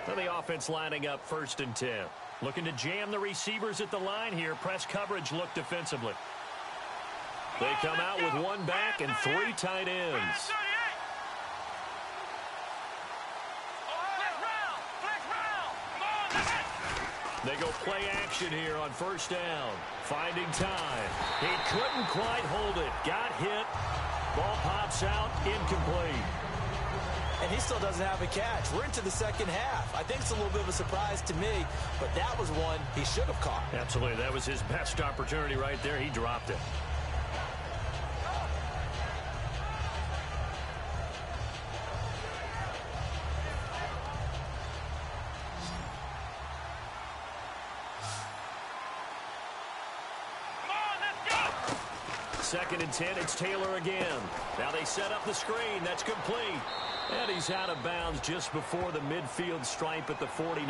And the offense lining up 1st and 10. Looking to jam the receivers at the line here. Press coverage look defensively. They come out with 1 back and 3 tight ends. They go play action here on 1st down. Finding time. He couldn't quite hold it. Got hit. Ball pops out. Incomplete. And he still doesn't have a catch. We're into the 2nd half. I think it's a little bit of a surprise to me, but that was one he should have caught. Absolutely. That was his best opportunity right there. He dropped it. Second and 10, it's Taylor again. Now they set up the screen. That's complete. And he's out of bounds just before the midfield stripe at the 49.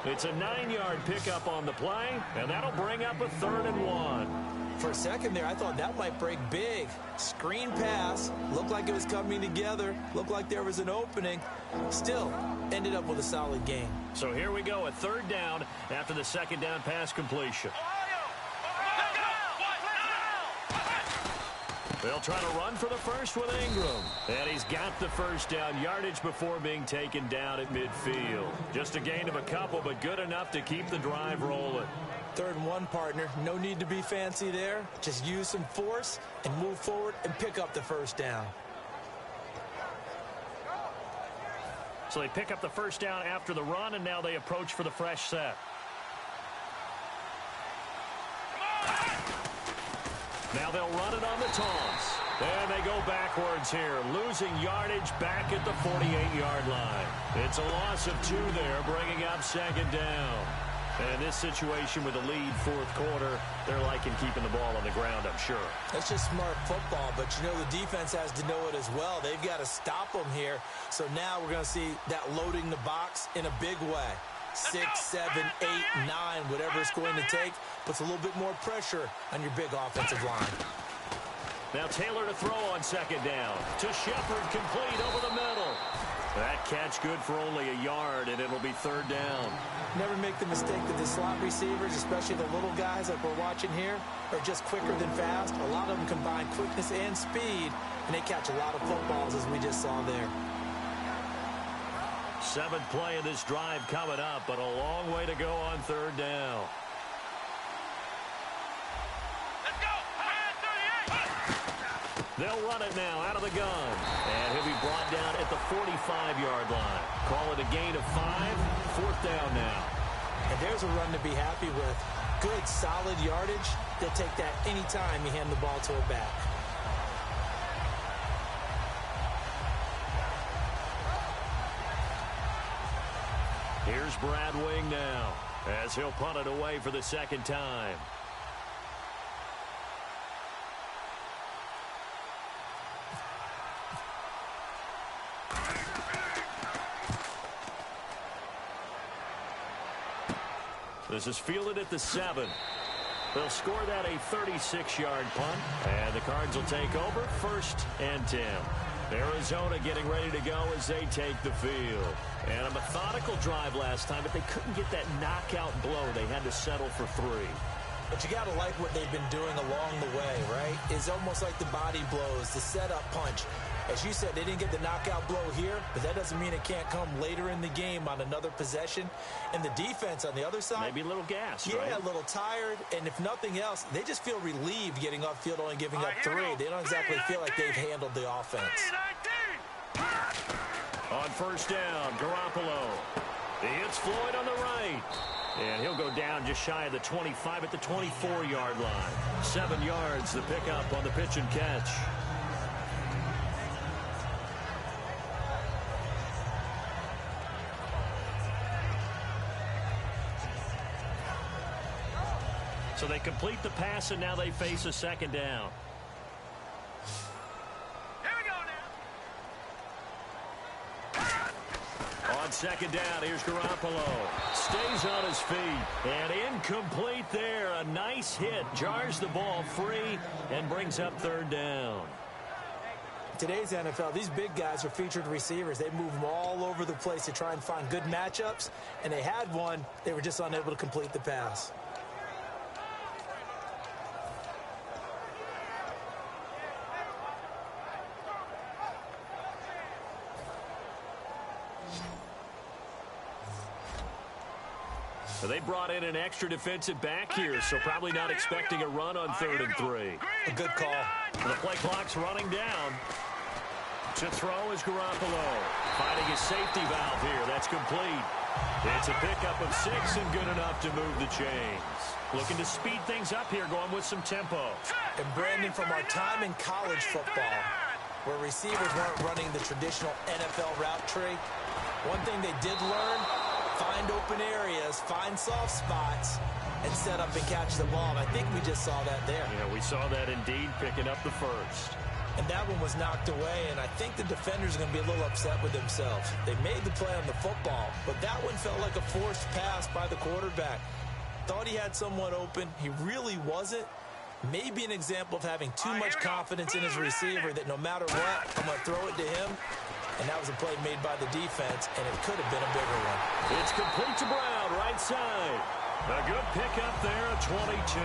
It's a 9-yard pickup on the play, and that'll bring up a 3rd and 1. For a second there, I thought that might break big. Screen pass. Looked like it was coming together. Looked like there was an opening. Still, ended up with a solid game. So here we go, a 3rd down after the 2nd down pass completion. They'll try to run for the first with Ingram. And he's got the 1st down yardage before being taken down at midfield. Just a gain of a couple, but good enough to keep the drive rolling. 3rd and 1, partner. No need to be fancy there. Just use some force and move forward and pick up the 1st down. So they pick up the first down after the run, and now they approach for the fresh set. Now they'll run it on the toss. And they go backwards here, losing yardage back at the 48-yard line. It's a loss of 2 there, bringing up second down. And this situation with a lead fourth quarter, they're liking keeping the ball on the ground, I'm sure. That's just smart football, but you know the defense has to know it as well. They've got to stop them here. So now we're going to see that loading the box in a big way. 6, 7, 8, 9, whatever it's going to take, puts a little bit more pressure on your big offensive line. Now Taylor to throw on second down. To Shepard, complete over the middle. That catch good for only a yard, and it'll be third down. Never make the mistake that the slot receivers, especially the little guys like we're watching here, are just quicker than fast. A lot of them combine quickness and speed, and they catch a lot of footballs, as we just saw there. 7th play of this drive coming up, but a long way to go on third down. Let's go! They'll run it now out of the gun. And he'll be brought down at the 45-yard line. Call it a gain of 5. 4th down now. And there's a run to be happy with. Good, solid yardage. They'll take that anytime you hand the ball to a back. Here's Brad Wing now, as he'll punt it away for the second time. This is fielded at the 7. They'll score that a 36-yard punt, and the Cards will take over 1st and 10. Arizona getting ready to go as they take the field. And a methodical drive last time, but they couldn't get that knockout blow. They had to settle for 3. But you got to like what they've been doing along the way, right? It's almost like the body blows, the setup punch. As you said, they didn't get the knockout blow here, but that doesn't mean it can't come later in the game on another possession. And the defense on the other side, maybe a little gassed, yeah, right? A little tired. And if nothing else, they just feel relieved getting off field, only giving up 3. They don't exactly feel like they've handled the offense. On first down, Garoppolo. He hits Floyd on the right. And he'll go down just shy of the 25 at the 24-yard line. 7 yards, the pickup on the pitch and catch. So they complete the pass, and now they face a second down. Here we go now. On second down, here's Garoppolo. Stays on his feet, and incomplete there. A nice hit, jars the ball free, and brings up third down. Today's NFL, these big guys are featured receivers. They move them all over the place to try and find good matchups, and they had one. They were just unable to complete the pass. So they brought in an extra defensive back here, so probably not expecting a run on 3rd and 3. A good call. The play clock's running down. To throw is Garoppolo. Finding his safety valve here. That's complete. It's a pickup of 6 and good enough to move the chains. Looking to speed things up here, going with some tempo. And Brandon, from our time in college football, where receivers weren't running the traditional NFL route tree, one thing they did learn, find open areas, find soft spots, and set up and catch the ball. And I think we just saw that there. Yeah, we saw that indeed, picking up the first. And that one was knocked away, and I think the defenders are going to be a little upset with themselves. They made the play on the football, but that one felt like a forced pass by the quarterback. Thought he had someone open. He really wasn't. Maybe an example of having too much confidence in his receiver that no matter what, I'm going to throw it to him. And that was a play made by the defense, and it could have been a bigger one. It's complete to Brown, right side. A good pickup there at 22.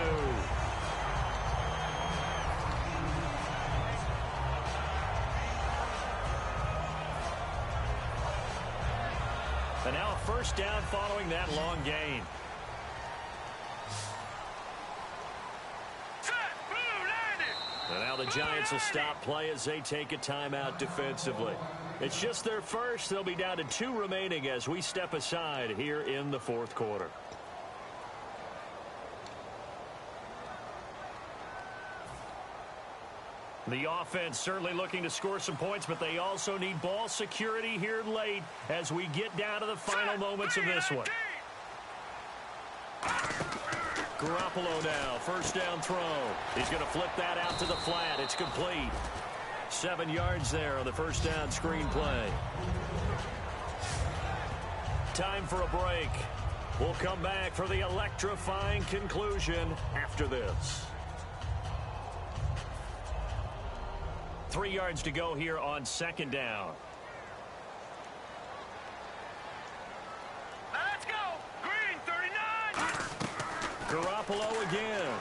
And now a first down following that long gain. And now the Giants will stop play as they take a timeout defensively. It's just their first. They'll be down to 2 remaining as we step aside here in the fourth quarter. The offense certainly looking to score some points, but they also need ball security here late as we get down to the final moments of this one. Garoppolo now, first down throw. He's going to flip that out to the flat. It's complete. 7 yards there on the first down screen play. Time for a break. We'll come back for the electrifying conclusion after this. 3 yards to go here on second down. Let's go. Green 39. Garoppolo again.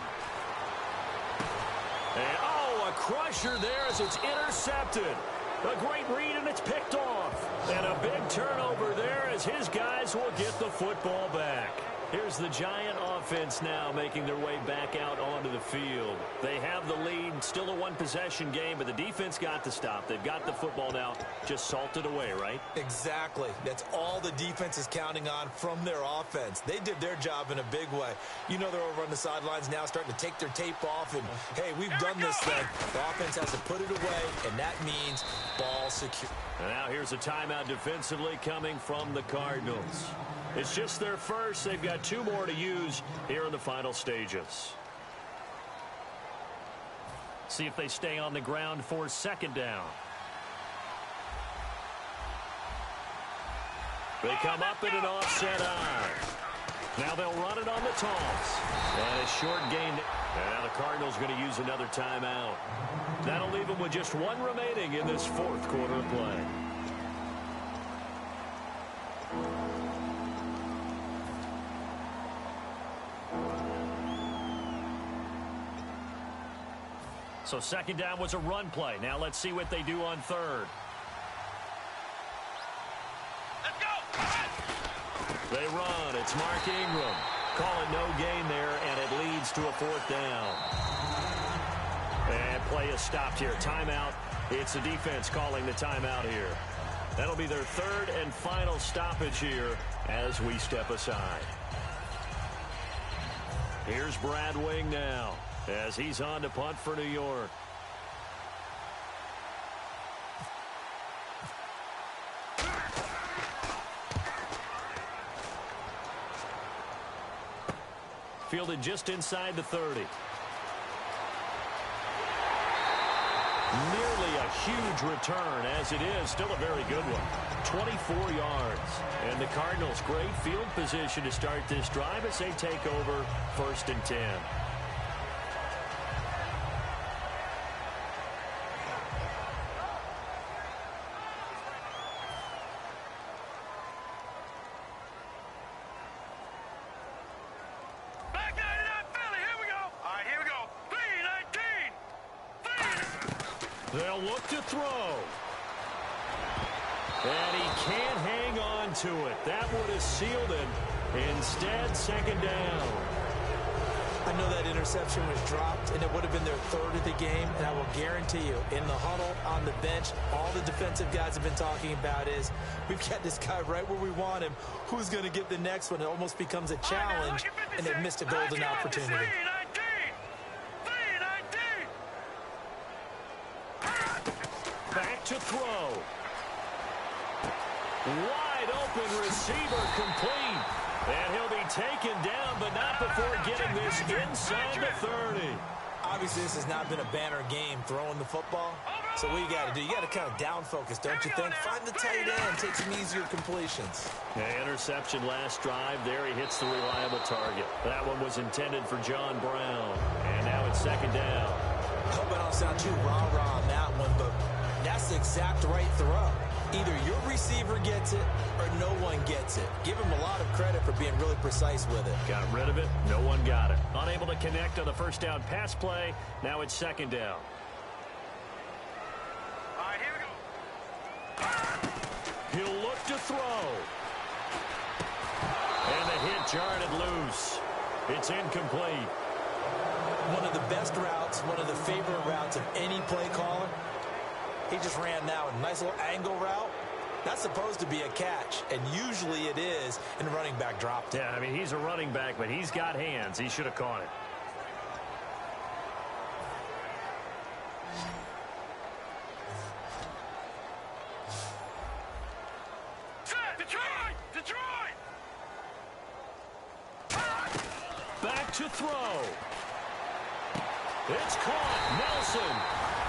And, a crusher there as it's intercepted. A great read, and it's picked off. And a big turnover there as his guys will get the football back. Here's the Giant offense now making their way back out onto the field. They have the lead, still a one-possession game, but the defense got to stop. They've got the football now, just salted away, right? Exactly. That's all the defense is counting on from their offense. They did their job in a big way. You know they're over on the sidelines now starting to take their tape off, and, hey, we've done this thing. The offense has to put it away, and that means ball secure. And now here's a timeout defensively coming from the Cardinals. It's just their first. They've got 2 more to use here in the final stages. See if they stay on the ground for second down. They come up in an offset eye. Now they'll run it on the toss. And a short gain. And now the Cardinals going to use another timeout. That'll leave them with just 1 remaining in this fourth quarter of play. So second down was a run play. Now let's see what they do on third. Let's go. They run. It's Mark Ingram. Call it no gain there, and it leads to a fourth down. And play is stopped here. Timeout. It's the defense calling the timeout here. That'll be their third and final stoppage here as we step aside. Here's Brad Wing now, as he's on to punt for New York. Fielded just inside the 30. Nearly a huge return, as it is still a very good one. 24 yards. And the Cardinals, great field position to start this drive as they take over 1st and 10. Back 99 Philly. Here we go. All right, here we go. 3-19. They'll look to throw. And he can't hang on to it. That would have sealed it. Instead, second down. I know that interception was dropped, and it would have been their third of the game, and I will guarantee you, in the huddle, on the bench, all the defensive guys have been talking about is, we've got this guy right where we want him. Who's going to get the next one? It almost becomes a challenge, and they've missed a golden opportunity. 3-19. Back to throw. Wide open receiver complete. And he'll be taken down, but not before getting this inside the 30. Obviously, this has not been a banner game throwing the football. So what you got to do, you got to kind of down focus, don't you think? Find the tight end, take some easier completions. Interception last drive. There he hits the reliable target. That one was intended for John Brown. And now it's second down. I hope I don't sound too rah-rah on that one, but that's the exact right throw. Either your receiver gets it or no one gets it. Give him a lot of credit for being really precise with it. Got rid of it. No one got it. Unable to connect on the first down pass play. Now it's second down. All right, here we go. He'll look to throw. And the hit jarred it loose. It's incomplete. one of the best routes, one of the favorite routes of any play caller. He just ran now a nice little angle route. That's supposed to be a catch, and usually it is in a running back drop. Yeah, I mean, he's a running back, but he's got hands. He should have caught it. Detroit! Back to throw. It's caught. Nelson.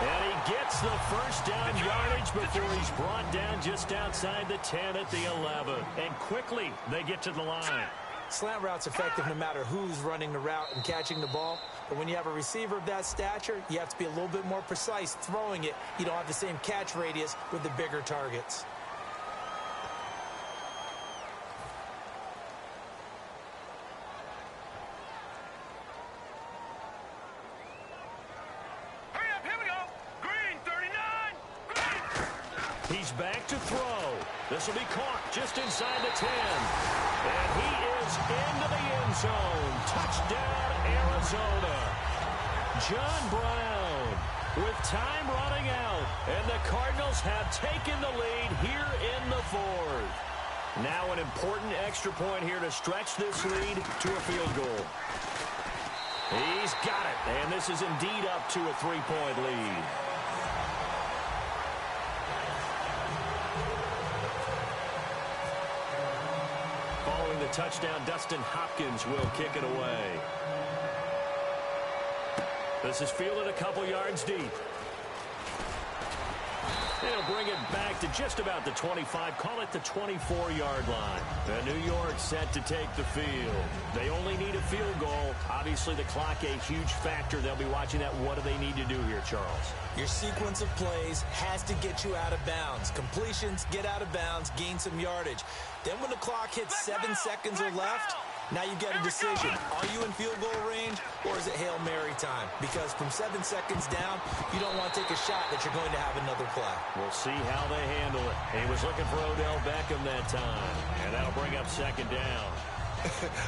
And he gets the first down yardage before he's brought down just outside the 10 at the 11. And quickly, they get to the line. Slant route's effective no matter who's running the route and catching the ball. But when you have a receiver of that stature, you have to be a little bit more precise throwing it. You don't have the same catch radius with the bigger targets. He's back to throw. This will be caught just inside the 10. And he is into the end zone. Touchdown, Arizona. John Brown with time running out. And the Cardinals have taken the lead here in the fourth. Now an important extra point here to stretch this lead to a field goal. He's got it. And this is indeed up to a 3-point lead. Touchdown, Dustin Hopkins will kick it away. This is fielded a couple yards deep. They'll bring it back to just about the 25, call it the 24-yard line. And New York set to take the field. They only need a field goal. Obviously, the clock a huge factor. They'll be watching that. What do they need to do here, Charles? Your sequence of plays has to get you out of bounds. Completions, get out of bounds, gain some yardage. Then when the clock hits 7 seconds or left, now you get a decision. Are you in field goal range, or is it Hail Mary time? Because from 7 seconds down, you don't want to take a shot that you're going to have another play. We'll see how they handle it. He was looking for Odell Beckham that time, and that'll bring up second down.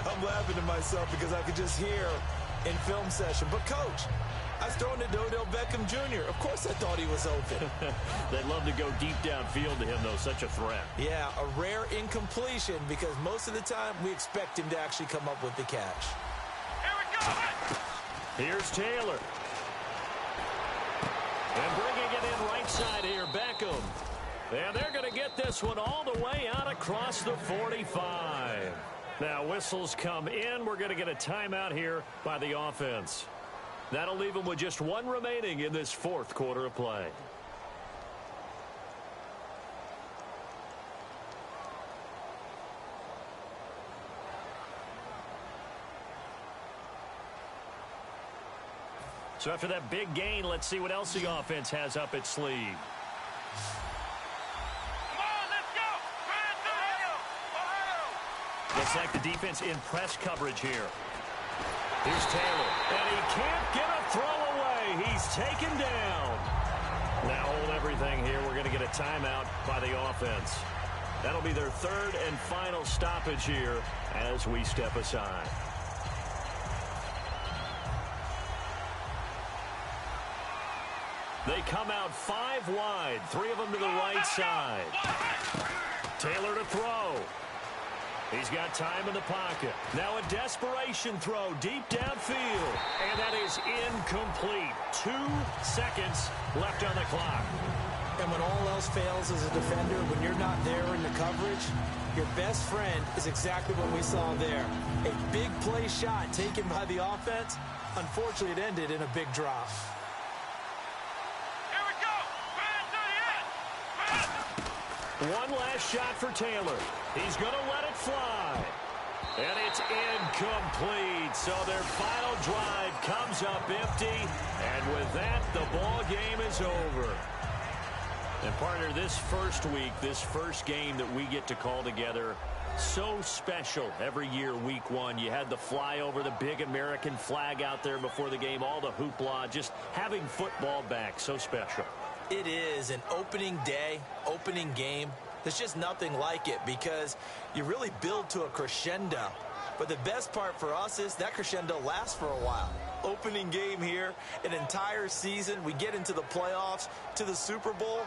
I'm laughing to myself because I could just hear in film session, but Coach, I was throwing it to Odell Beckham Jr. Of course I thought he was open. They'd love to go deep downfield to him, though. Such a threat. Yeah, a rare incompletion because most of the time we expect him to actually come up with the catch. Here we go! Here's Taylor. And bringing it in right side here, Beckham. And they're going to get this one all the way out across the 45. Now, whistles come in. We're going to get a timeout here by the offense. That'll leave them with just one remaining in this fourth quarter of play. So after that big gain, let's see what else the offense has up its sleeve. Come on, let's go! Ohio! Looks like the defense in press coverage here. Here's Taylor, and he can't get a throw away. He's taken down. Now hold everything here. We're going to get a timeout by the offense. That'll be their third and final stoppage here as we step aside. They come out 5 wide, 3 of them to the right side. Taylor to throw. He's got time in the pocket. Now a desperation throw deep downfield. And that is incomplete. 2 seconds left on the clock. And when all else fails as a defender, when you're not there in the coverage, your best friend is exactly what we saw there. A big play shot taken by the offense. Unfortunately, it ended in a big drop. Here we go! One last shot for Taylor. He's going to let it fly. And it's incomplete. So their final drive comes up empty. And with that, the ball game is over. And partner, this first week, this first game that we get to call together, so special every year, week 1. You had the flyover, the big American flag out there before the game, all the hoopla, just having football back, so special. It is an opening day, opening game. There's just nothing like it because you really build to a crescendo. But the best part for us is that crescendo lasts for a while. opening game here, an entire season. We get into the playoffs, to the Super Bowl.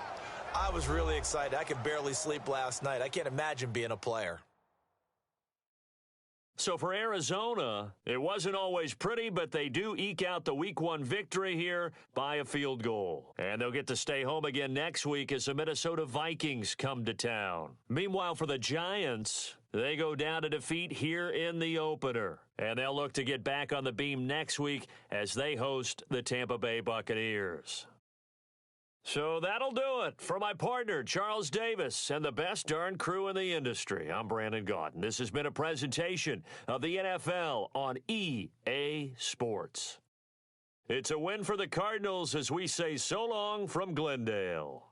I was really excited. I could barely sleep last night. I can't imagine being a player. So for Arizona, it wasn't always pretty, but they do eke out the Week 1 victory here by a field goal. And they'll get to stay home again next week as the Minnesota Vikings come to town. Meanwhile, for the Giants, they go down to defeat here in the opener. And they'll look to get back on the beam next week as they host the Tampa Bay Buccaneers. So that'll do it. For my partner, Charles Davis, and the best darn crew in the industry, I'm Brandon Gaudin. This has been a presentation of the NFL on EA Sports. It's a win for the Cardinals as we say so long from Glendale.